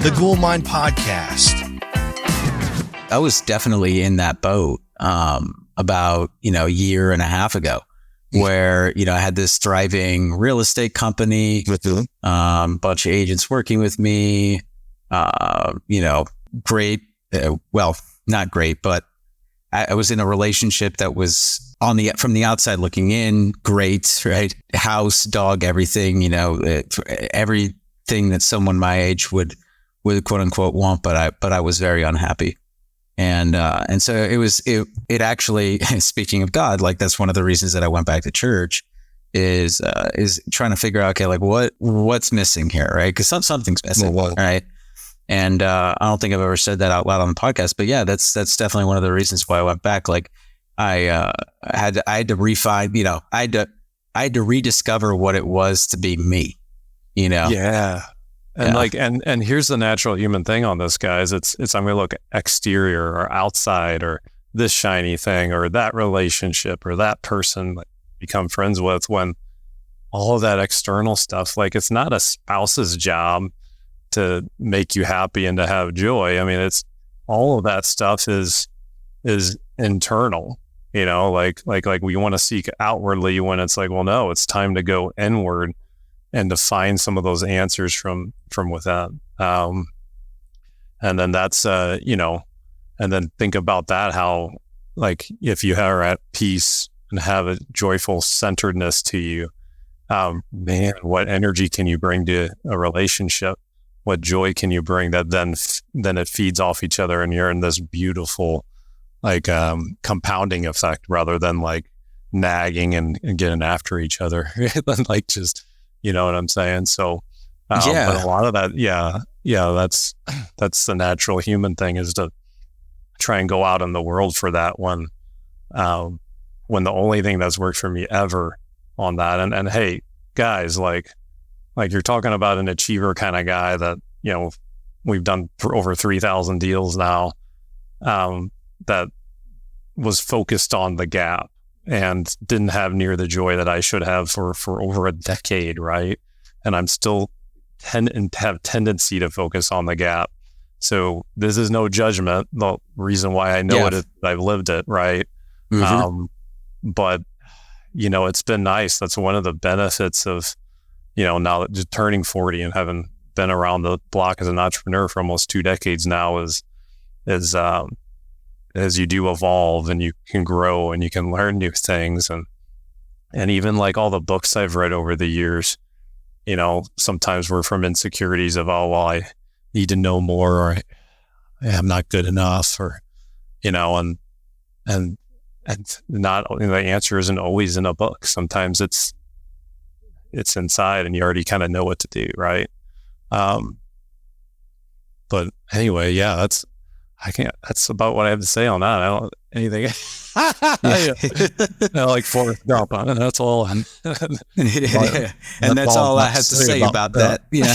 the Gould Mine podcast. I was definitely in that boat about, a year and a half ago where, I had this thriving real estate company, bunch of agents working with me, great. Well, not great, but I was in a relationship that was from the outside looking in, great, right? House, dog, everything, everything that someone my age would quote unquote want, but I was very unhappy. And so it actually, speaking of God, like that's one of the reasons that I went back to church is trying to figure out, okay, like what's missing here, right? Because something's missing, right? And I don't think I've ever said that out loud on the podcast, but yeah, that's definitely one of the reasons why I went back. Like I had to refine, I had to rediscover what it was to be me, Yeah. And and here's the natural human thing on this, guys. It's I'm going to look exterior or outside or this shiny thing or that relationship or that person that you become friends with, when all of that external stuff, like it's not a spouse's job to make you happy and to have joy. I mean, it's all of that stuff is internal, like we want to seek outwardly when it's like, well, no, it's time to go inward and to find some of those answers from within. And then that's, and then think about that, how like if you are at peace and have a joyful centeredness to you, man, what energy can you bring to a relationship? What joy can you bring that then it feeds off each other, and you're in this beautiful, like, compounding effect rather than like nagging and getting after each other. Like just, you know what I'm saying? So, but a lot of that, that's the natural human thing, is to try and go out in the world for that when the only thing that's worked for me ever on that. And hey, guys, like you're talking about an achiever kind of guy that, we've done for over 3,000 deals now, that was focused on the gap and didn't have near the joy that I should have for over a decade, right? And I'm still have tendency to focus on the gap. So this is no judgment. The reason why I know it is I've lived it, right? Mm-hmm. But it's been nice. That's one of the benefits of, now that just turning 40 and having been around the block as an entrepreneur for almost 2 decades now is as you do evolve and you can grow and you can learn new things. And even like all the books I've read over the years, sometimes we're from insecurities of, oh, well, I need to know more, or I'm not good enough, or, and not, the answer isn't always in a book. Sometimes it's inside and you already kind of know what to do. Right. But anyway, yeah, that's about what I have to say on that. I don't anything. Like Forrest Gump on it. That's all. And that's all I have to say about that. Yeah.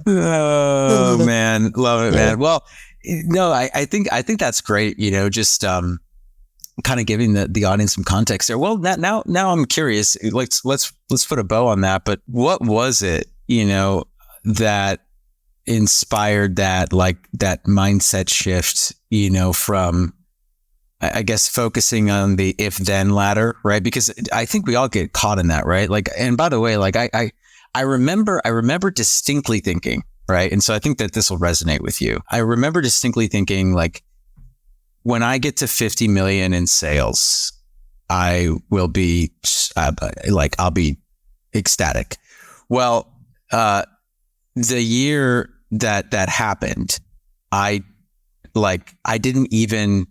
Oh man, love it, man. Well, no, I think that's great. Just kind of giving the audience some context there. Well, now I'm curious. Let's put a bow on that. But what was it, that inspired that mindset shift, from, I guess, focusing on the if-then ladder, right? Because I think we all get caught in that, right? Like, and by the way, like I remember distinctly thinking, right? And so I think that this will resonate with you. I remember distinctly thinking, like, when I get to 50 million in sales, I will be I'll be ecstatic. Well, the year that happened, I didn't even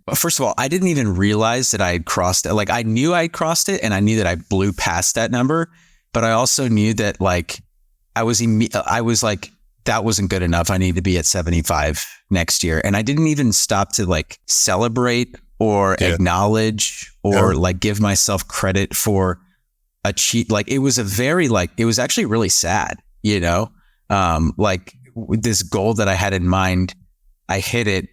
realize that I had crossed it. Like, I knew I'd crossed it and I knew that I blew past that number, but I also knew that I was like, that wasn't good enough. I need to be at 75 next year. And I didn't even stop to celebrate or acknowledge or give myself credit for achieve. It was it was actually really sad, this goal that I had in mind, I hit it,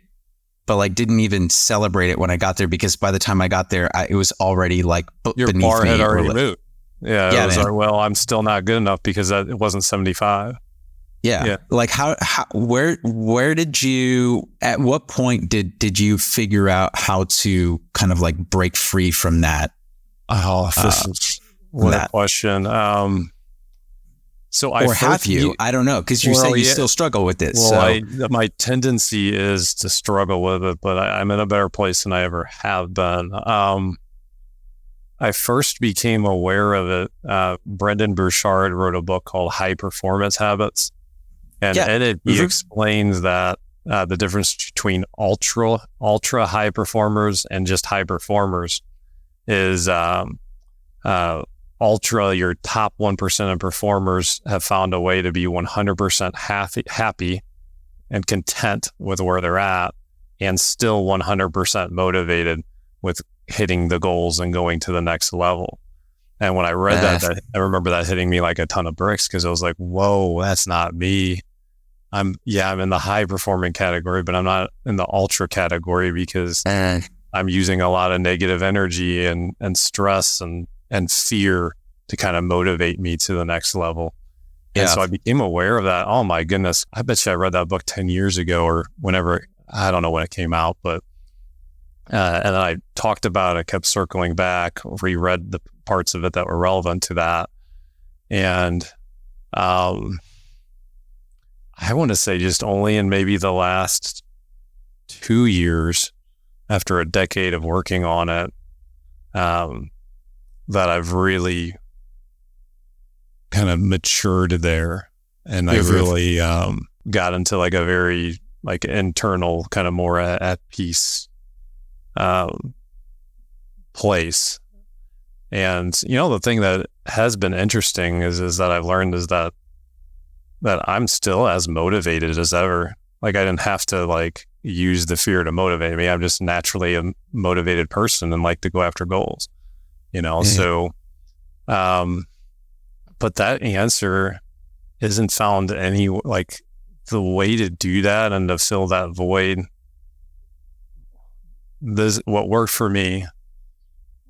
but didn't even celebrate it when I got there, because by the time I got there, it was already your beneath bar me. had already moved. Yeah, it was like, well, I'm still not good enough because it wasn't 75. Yeah. Like where did you, at what point did you figure out how to kind of like break free from that? Oh, this is what a question. So have you? I don't know, because you say you still struggle with it. Well, my tendency is to struggle with it, but I'm in a better place than I ever have been. I first became aware of it. Brendan Burchard wrote a book called High Performance Habits. And in it, he explains that the difference between ultra high performers and just high performers is ultra, your top 1% of performers have found a way to be 100% happy and content with where they're at, and still 100% motivated with hitting the goals and going to the next level. And when I read that, I remember that hitting me like a ton of bricks, because I was like, whoa, that's not me. I'm in the high performing category, but I'm not in the ultra category, because I'm using a lot of negative energy and stress and fear to kind of motivate me to the next level. Yeah. And so I became aware of that. Oh my goodness. I bet you I read that book 10 years ago or whenever, I don't know when it came out, but, and then I talked about it, kept circling back, reread the parts of it that were relevant to that. And, I want to say just only in maybe the last 2 years, after a decade of working on it, that I've really kind of matured there. And I really got into like a very like internal, kind of more at peace place. And, you know, the thing that has been interesting is that I've learned is that I'm still as motivated as ever. Like, I didn't have to like use the fear to motivate me. I'm just naturally a motivated person and like to go after goals, you know? So, but that answer isn't found any, like the way to do that and to fill that void. What worked for me,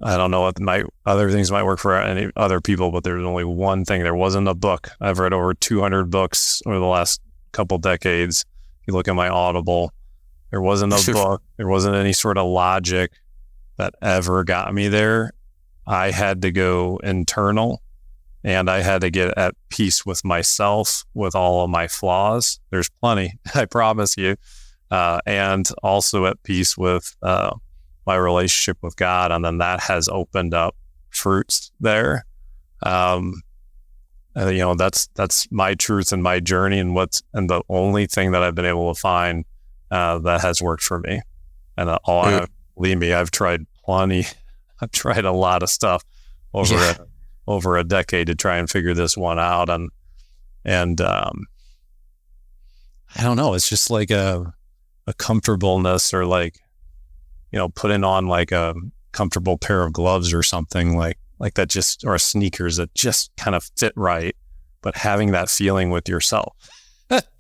I don't know what other things might work for any other people, but there's only one thing. There wasn't a book. I've read over 200 books over the last couple decades. You look at my Audible, there wasn't a book. There wasn't any sort of logic that ever got me there. I had to go internal, and I had to get at peace with myself, with all of my flaws. There's plenty, I promise you. And also at peace with, my relationship with God. And then that has opened up fruits there. And, you know, that's my truth and my journey, and the only thing that I've been able to find, that has worked for me. And believe me, I've tried plenty. I've tried a lot of stuff over a decade to try and figure this one out. And I don't know, it's just like a comfortableness, or like, you know, putting on like a comfortable pair of gloves or something like that, just, or sneakers that just kind of fit right, but having that feeling with yourself,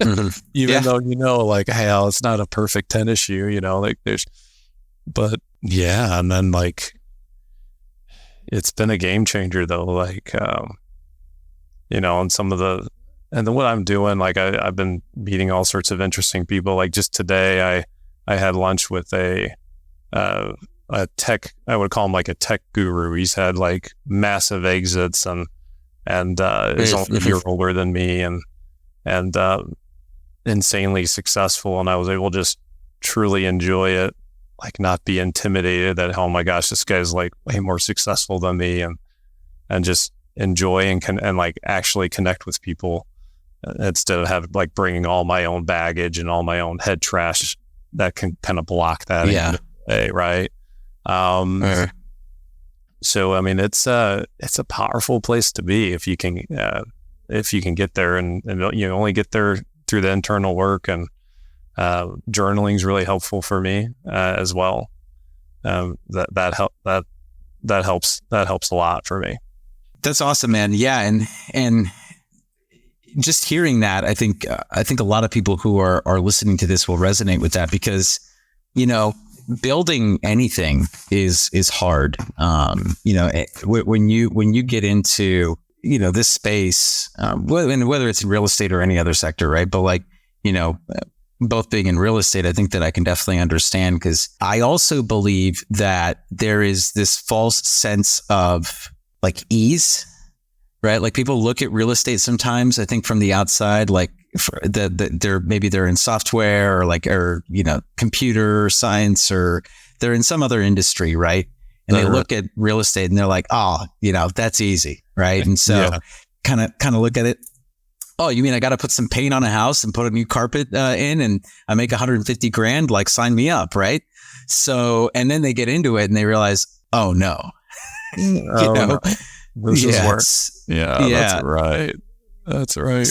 even though, you know, like, hey, it's not a perfect tennis shoe, you know, like but yeah. And then like, it's been a game changer though. Like, you know, and then what I'm doing, like I've been meeting all sorts of interesting people. Like just today, I had lunch with a tech, I would call him like a tech guru. He's had like massive exits and is only a year older than me and insanely successful. And I was able to just truly enjoy it, like not be intimidated that, oh my gosh, this guy's like way more successful than me, and just enjoy and like actually connect with people instead of bringing all my own baggage and all my own head trash that can kind of block that. Yeah. Right. So, I mean, it's a powerful place to be if you can get there, and you only get there through the internal work, and journaling is really helpful for me as well. That helps a lot for me. That's awesome, man. Yeah. And just hearing that, I think a lot of people who are listening to this will resonate with that, because, you know, building anything is hard. When you get into, this space, whether it's in real estate or any other sector, right? But like, both being in real estate, I think that I can definitely understand, because I also believe that there is this false sense of like ease, right? Like people look at real estate sometimes, I think from the outside, like they're in software or computer science, or they're in some other industry, right? And they look at real estate and they're like, oh, that's easy, right? And so kind of look at it. Oh, you mean I got to put some paint on a house and put a new carpet in, and I make 150 grand? Like, sign me up, right? So, and then they get into it and they realize, oh no, no. This is work. Yeah, that's right. That's right.